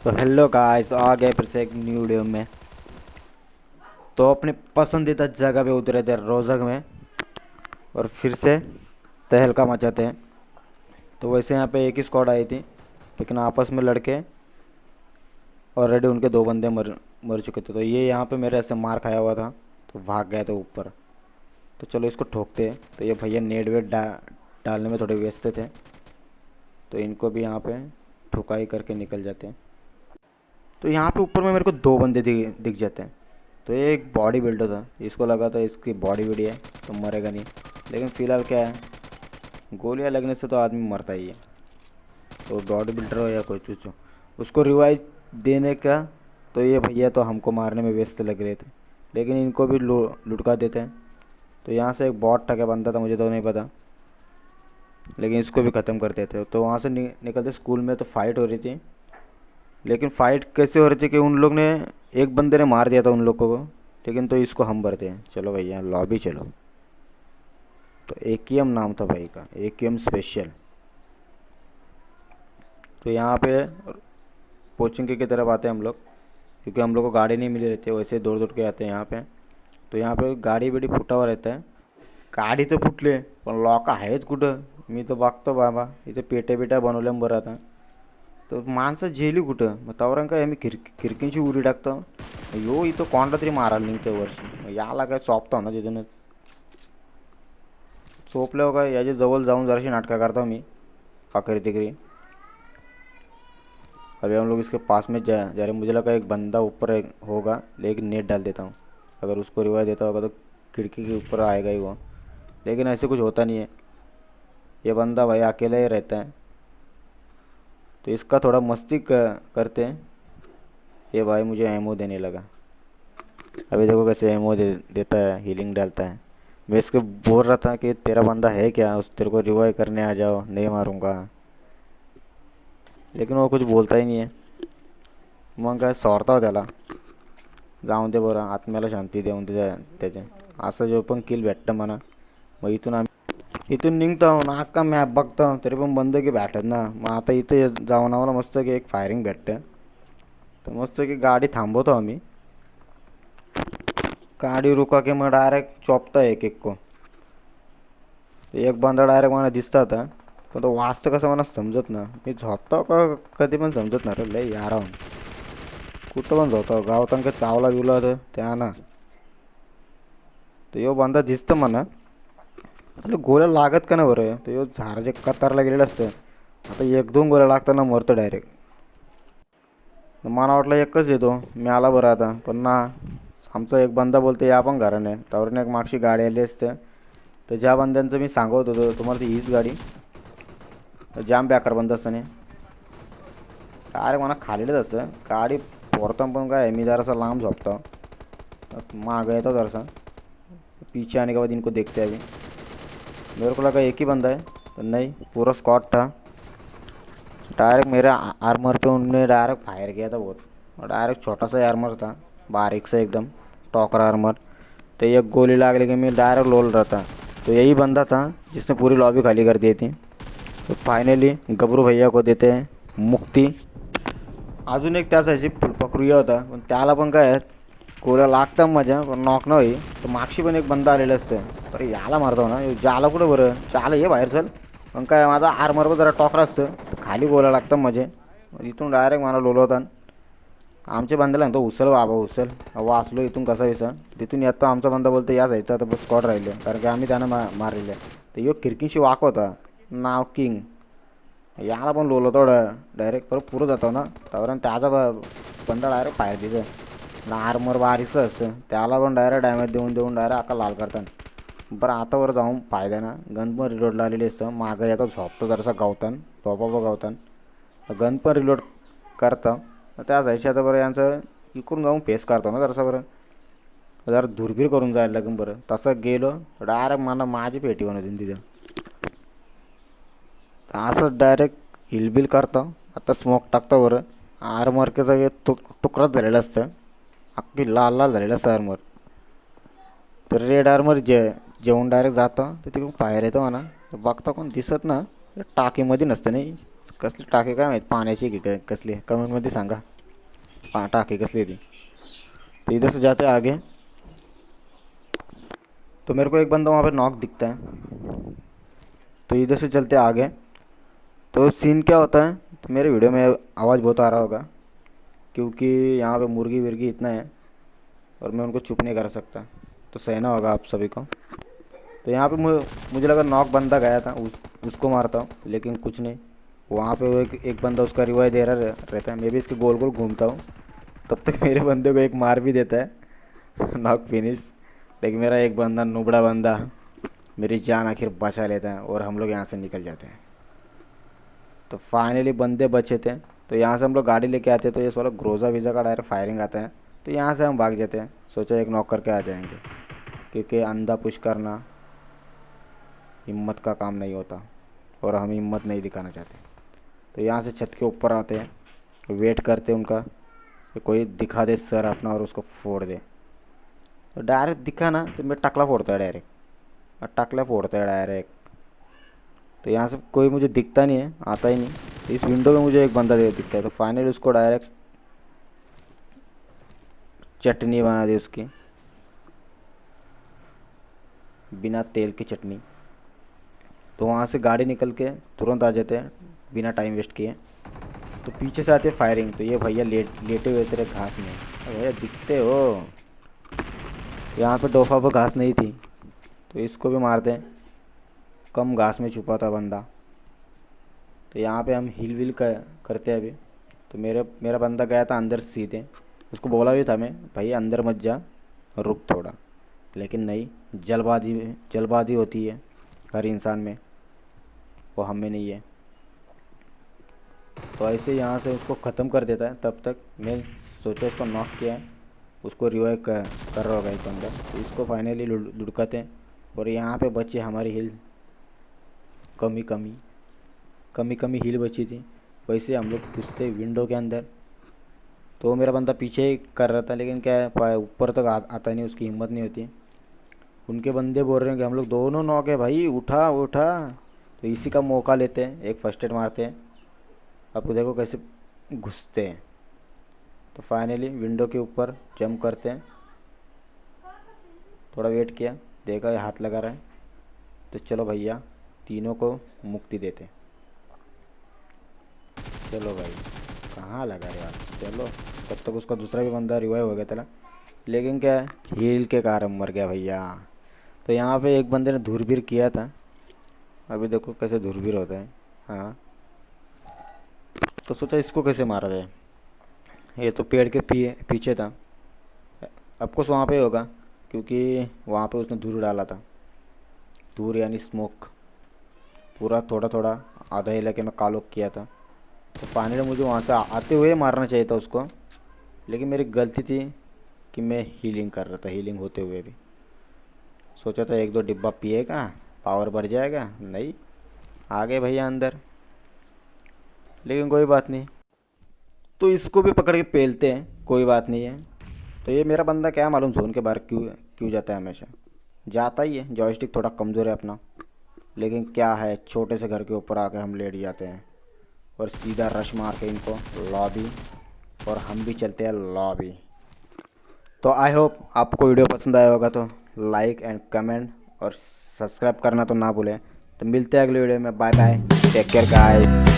तो hello guys, आ गए फिर से एक न्यू वीडियो में। तो अपनी पसंदीदा जगह पे उतरे थे रोजक में, और फिर से तहलका मचाते हैं। तो वैसे यहाँ पे एक ही स्क्वाड आई थी, लेकिन आपस में लड़के ऑलरेडी उनके दो बंदे मर मर चुके थे। तो ये यहाँ पे मेरे ऐसे मार खाया हुआ था, तो भाग गए थे ऊपर। तो चलो इसको ठोकते हैं। तो ये भैया नेट वेट डालने में थोड़े व्यस्त थे, तो इनको भी यहाँ पे ठुकाई करके निकल जाते हैं। तो यहाँ पे ऊपर में मेरे को दो बंदे दिख जाते हैं। तो ये एक बॉडी बिल्डर था, इसको लगा था इसकी बॉडी बड़ी है तो मरेगा नहीं, लेकिन फ़िलहाल क्या है, गोलियां लगने से तो आदमी मरता ही है। तो बॉडी बिल्डर हो या कोई चूचो, उसको रिवाइव देने का। तो ये भैया तो हमको मारने में व्यस्त लग रहे थे, लेकिन इनको भी लुटका देते हैं। तो यहाँ से एक बॉट था, क्या बनता था मुझे तो नहीं पता, लेकिन इसको भी ख़त्म कर देते। तो वहाँ से निकलते स्कूल में तो फाइट हो रही थी। लेकिन फ़ाइट कैसे हो रही थी कि उन लोग ने, एक बंदे ने मार दिया था उन लोगों को, लेकिन तो इसको हम भरते हैं। चलो भैया लॉबी चलो। तो एकेएम नाम था भाई का, एकेएम स्पेशल। तो यहाँ पे कोचिंग की तरफ आते हैं हम लोग, क्योंकि हम लोग को गाड़ी नहीं मिली रहती है, वैसे दौड़ दौड़ के आते हैं यहाँ पे। तो यहाँ पे गाडी बिडी फुटा हुआ रहता है। गाडी तर फुटले, पण लोक आहेत कुठं? मी तर बघतो बाबा, इथे पेट्या बिट्या बनवल्या बरं आता. तर माणसं झेली कुठं? मग तवरण काय मी खिडकींची उडी टाकतो. यो इथं कोणता तरी मारायला निघतं वर्षी, याला काय चोपतो ना तिथूनच. चोपल्यावर काय याच्या जवळ जाऊन जराशी नाटका करता मी आखिरी तिकरी. अभी हम लोग इसके पास में जा रहे, मुझे लगा एक बंदा ऊपर होगा, लेकिन नेट डाल देता हूँ। अगर उसको रिवाइव देता होगा तो खिड़की के ऊपर आएगा ही वो, लेकिन ऐसे कुछ होता नहीं है। ये बंदा भाई अकेला ही रहता है, तो इसका थोड़ा मस्ती करते हैं। ये भाई मुझे एमओ देने लगा। अभी देखो कैसे एमओ देता है, हीलिंग डालता है। मैं इसको बोल रहा था कि तेरा बंदा है क्या, उस तेरे को रिवाइव करने आ जाओ, नहीं मारूंगा, लेकिन वो कुछ बोलता ही नहीं है। मग काय सोडता त्याला, जाऊन दे बरं, आत्म्याला शांती देऊन दे त्याचे. असं जो पण किल भेटतं म्हणा. मग इथून निघतो ना, अख्खा मॅप बघतो तरी पण बंद की भेटत ना. मग आता इथे जाऊन आम्हाला मस्त की एक फायरिंग भेटतं. तर मस्त की गाडी थांबवतो आम्ही, गाडी रुका के मग डायरेक्ट चॉपता एक एक को. एक बंदा डायरेक्ट मला दिसता होता, पण तो वाचतं कसं मला समजत ना. मी झोपतो का कधी पण समजत ना रे, लय यारा कुठं पण झोपतो. गावात का चावला बिवला होतं त्या ना. तर यो बंदा दिसतं म्हणा, आपल्या गोळ्या लागत का ना बरं. तर यो झाडाचे कतारला गेलेलं असतं. आता एक दोन गोळ्या लागताना मरतो डायरेक्ट. मला वाटलं एकच येतो, मी आला बरं आता, पण ना आमचा एक बंदा बोलते या पण घराने. त्यावरून एक मागची गाडी आली असते. तर ज्या बंद्यांचं मी सांगत होतो तुम्हाला ती हीच गाडी, जाम बेकार बंद असताना अरे मला खालीच असतं गाडी पोरता. पण काय मी जरासा लांब झोपतो, मागं येतो जरासा पीछे आने के बाद इनको देखते हैं. अभी मेरे को लगा एक ही बंदा है, तो नहीं, पूरा स्क्वाड था. डायरेक्ट मेरे आर्मर पे उनने डायरेक्ट फायर किया था बहुत, और डायरेक्ट छोटा सा आर्मर था, बारीक सा एकदम टॉकर आर्मर. तो एक गोली लागली की मैं डायरेक्ट लोल रहा था. तो यही बंदा था जिसने पूरी लॉबी खाली कर दी थी. तो फायनली गबरू भैया को देते हैं मुक्ति. अजून एक त्यासाठी फुलपक्रिया होता, पण त्याला पण काय गोळ्या लागतं मजा, पण नॉक न होई. तर मागशी पण एक बंदा आलेलं असतं. अरे याला मारतो ना, ज्याला कुठं बरं, चाला ये बाहेर चल. पण काय माझा आर्मर पण जरा टॉकर असतं, तर खाली गोळ्या लागतं मजे. इथून डायरेक्ट मला लोलवतात. आमच्या बंदाला म्हणतो उचल बाबा उचल. वाचलो इथून कसा विसा. तिथून येतो आमचा बंदा बोलतो या जायचा, तर बस स्कॉट राहिले, कारण की आम्ही त्यांना मारलेलं आहे. तर यो खिडकीशी वाक होता, नाव किंग. याला पण लोलवतो डायरेक्ट, परत पुरं जातो ना. त्यावरून त्याचा बंदा डायरेक्ट फायर दिसं. आर्मर बारीकचं असतं, त्याला पण डायरेक्ट डॅमेज देऊन डायरेक्ट अक्का लाल करतात. बरं आता वर जाऊन फायदा ना, गन पण रिलोडला आलेली असतं. मागं येतो झोपतो जरासा गावतान, झोपा गावतान. गन पण रिलोड करतं. त्या जायचं आता बरं यांचं इकडून जाऊन फेस करतो ना जरासा बरं, जरा धुरबीर करून जायला लागेल बरं. तसं गेलो डायरेक्ट मला माझी पेटी बनवतील तिथं. असं डायरेक्ट हिलबिल करतो. आता स्मोक टाकतो बरं. आर्मरचं तुकडाच झालेलं असतं, अख्खी लाल लाल झालेलं असतं आर्मर. तर रेड आर्मर जेवून डायरेक्ट जातं, तर तिकडून फायर येतो म्हणा. बघता कोण दिसत ना, टाकीमध्ये नसतं. नाही कसली टाकी काय माहीत, पाण्याची की काय कसली, कमेंटमध्ये सांगा. टाँके कसली थी। तो इधर से जाते आगे, तो मेरे को एक बंदा वहाँ पे नॉक दिखता है। तो इधर से चलते आगे, तो सीन क्या होता है, तो मेरे वीडियो में आवाज़ बहुत आ रहा होगा क्योंकि यहाँ पे मुर्गी वर्गी इतना है और मैं उनको चुप नहीं कर सकता, तो सहना होगा आप सभी को। तो यहाँ पे मुझे लगा नॉक बंदा गया था, उसको मारता हूँ, लेकिन कुछ नहीं। वहाँ पे वो एक बंदा उसका रिवाइव दे रहा रहता है, मैं भी इसके गोल गोल घूमता हूँ, तब तक मेरे बंदे को एक मार भी देता है नॉक फिनिश। लेकिन मेरा एक बंदा, नुबड़ा बंदा, मेरी जान आखिर बचा लेता है और हम लोग यहाँ से निकल जाते हैं। तो फाइनली बंदे बचे थे। तो यहाँ से हम लोग गाड़ी लेके आते, तो ये वाला ग्रोजा वीज़ा का डायरेक्ट फायरिंग आता है। तो यहाँ से हम भाग जाते हैं, सोचा एक नॉक करके आ जाएंगे, क्योंकि अंधा पुश करना हिम्मत का काम नहीं होता और हम हिम्मत नहीं दिखाना चाहते। तो यहाँ से छत के ऊपर आते हैं, वेट करते हैं उनका कि कोई दिखा दे सर अपना और उसको फोड़ दे। तो डायरेक्ट दिखा ना तो मैं टकला फोड़ता है डायरेक्ट, और टकला फोड़ता है डायरेक्ट। तो यहाँ से कोई मुझे दिखता नहीं है, आता ही नहीं। तो इस विंडो में मुझे एक बंदा दिखता है, तो फाइनली उसको डायरेक्ट चटनी बना दी उसकी, बिना तेल की चटनी। तो वहाँ से गाड़ी निकल के तुरंत आ जाते हैं बिना टाइम वेस्ट किए। तो पीछे से आती है फायरिंग, तो ये भैया लेटे हुए तेरे घास में, भैया दिखते हो। यहाँ पे डोफा पर घास नहीं थी, तो इसको भी मारते हैं, कम घास में छुपा था बंदा। तो यहाँ पे हम हिल विल करते हैं अभी। तो मेरा बंदा गया था अंदर सीधे, उसको बोला भी था मैं, भाई अंदर मत जा, रुक थोड़ा, लेकिन नहीं, जल्दबाजी होती है हर इंसान में, वो हम में नहीं है। तो ऐसे यहाँ से उसको ख़त्म कर देता है। तब तक मैं सोचा इसको नॉक किया है, उसको रिवाइव कर रहा होगा एक अंदर। तो इसको फाइनली लुढ़काते हैं और यहाँ पे बचे हमारी हिल कमी हिल बची थी। वैसे हम लोग घुसते विंडो के अंदर, तो मेरा बंदा पीछे ही कर रहा था, लेकिन क्या है ऊपर तक आता नहीं, उसकी हिम्मत नहीं होती। उनके बंदे बोल रहे हैं कि हम लोग दोनों नॉक है भाई, उठा उठा। तो इसी का मौका लेते हैं, एक फर्स्ट एड मारते हैं, आपको देखो कैसे घुसते हैं। तो फाइनली विंडो के ऊपर जंप करते हैं, थोड़ा वेट किया, देखा ये हाथ लगा रहा है, तो चलो भैया तीनों को मुक्ति देते हैं। चलो भाई, कहाँ लगा यार, चलो। तब तक उसका दूसरा भी बंदा रिवाइव हो गया था, लेकिन क्या है हील के कारण मर गया भैया। तो यहाँ पे एक बंदे ने धुरबीर किया था, अभी देखो कैसे धुरबीर होता है। हाँ, तो सोचा इसको कैसे मारा जाए। ये तो पेड़ के पीछे था, अफकोर्स वहाँ पे होगा, क्योंकि वहाँ पे उसने धूर डाला था, धूर यानी स्मोक, पूरा थोड़ा थोड़ा आधा इलाके में कालोक किया था। तो फाइनली मुझे वहाँ से आते हुए मारना चाहिए था उसको, लेकिन मेरी गलती थी कि मैं हीलिंग कर रहा था, हीलिंग होते हुए भी। सोचा था एक दो डिब्बा पिएगा पावर बढ़ जाएगा, नहीं, आ गए भैया अंदर। लेकिन कोई बात नहीं, तो इसको भी पकड़ के पेलते हैं, कोई बात नहीं है। तो ये मेरा बंदा क्या मालूम जोन के बाहर क्यों जाता है, हमेशा जाता ही है। जॉयस्टिक थोड़ा कमज़ोर है अपना, लेकिन क्या है, छोटे से घर के ऊपर आके हम लेट जाते हैं और सीधा रश मार के इनको लॉबी, और हम भी चलते हैं लॉबी। तो आई होप आपको वीडियो पसंद आया होगा, तो लाइक एंड कमेंट और सब्सक्राइब करना तो ना भूलें। तो मिलते हैं अगले वीडियो में, bye bye, take care guys.